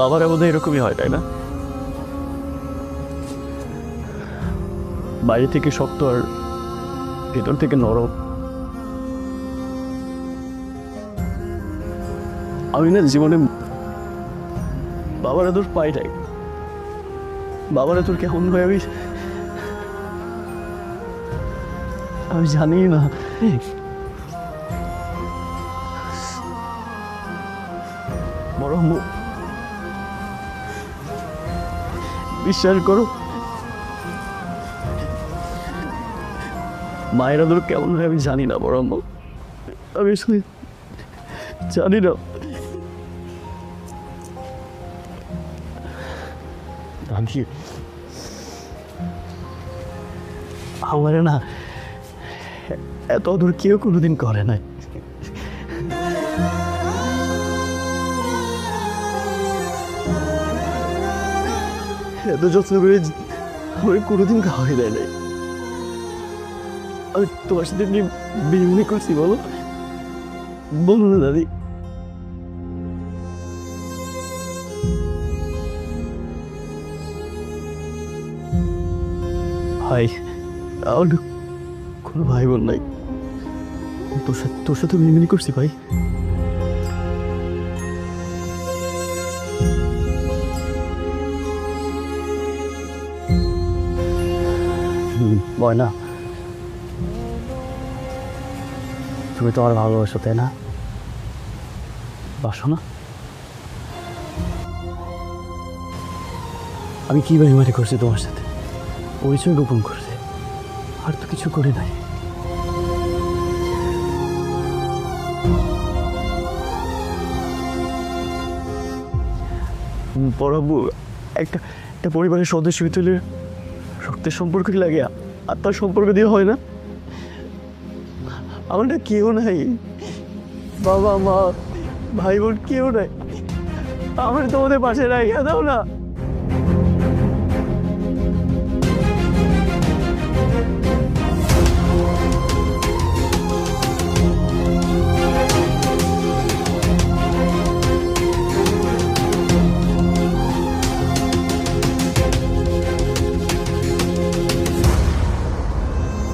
বাবারা বোধহয় এরকমই হয়, তাই না? বাইরে থেকে শক্ত আর ভেতর থেকে নরম। আমি না জীবনে বাবার আদর পাই নাই। বাবার আদর কেমন হয় আমি জানি না। বড় আম্মু, বিশ্বাস করো, মায়ের আদর কেমন হয় আমি জানি না বড় আম্মু। আমি আসলে জানি না। আমার না এত দূর কেউ কোনোদিন করে নাই। এত যত্ন করে আমার কোনোদিন খাওয়াই দেয় নাই। আমি তোমার সাথে নিয়ে বিয়ে করছি, বলো বলো না দাদি। ভাই, আমার কোনো ভাই বোন নাই। তোর সাথে মিমিনি করছি ভাই। বয় না, তুমি তো আমার ভালোবাসো, তাই না? বাসো না? আমি কি বেইমানি করছি তোমার সাথে? পরিচয় গোপন করছে, আর তো কিছু করে নাই। বড়াবু, একটা একটা পরিবারের সদস্য হইতে রক্তের সম্পর্ক লাগে, আত্মার সম্পর্ক দিয়ে হয় না? আমার না কেউ নাই, বাবা মা ভাই বোন কেউ নাই। আমার তোমাদের পাশে রাখিয়া দাও না।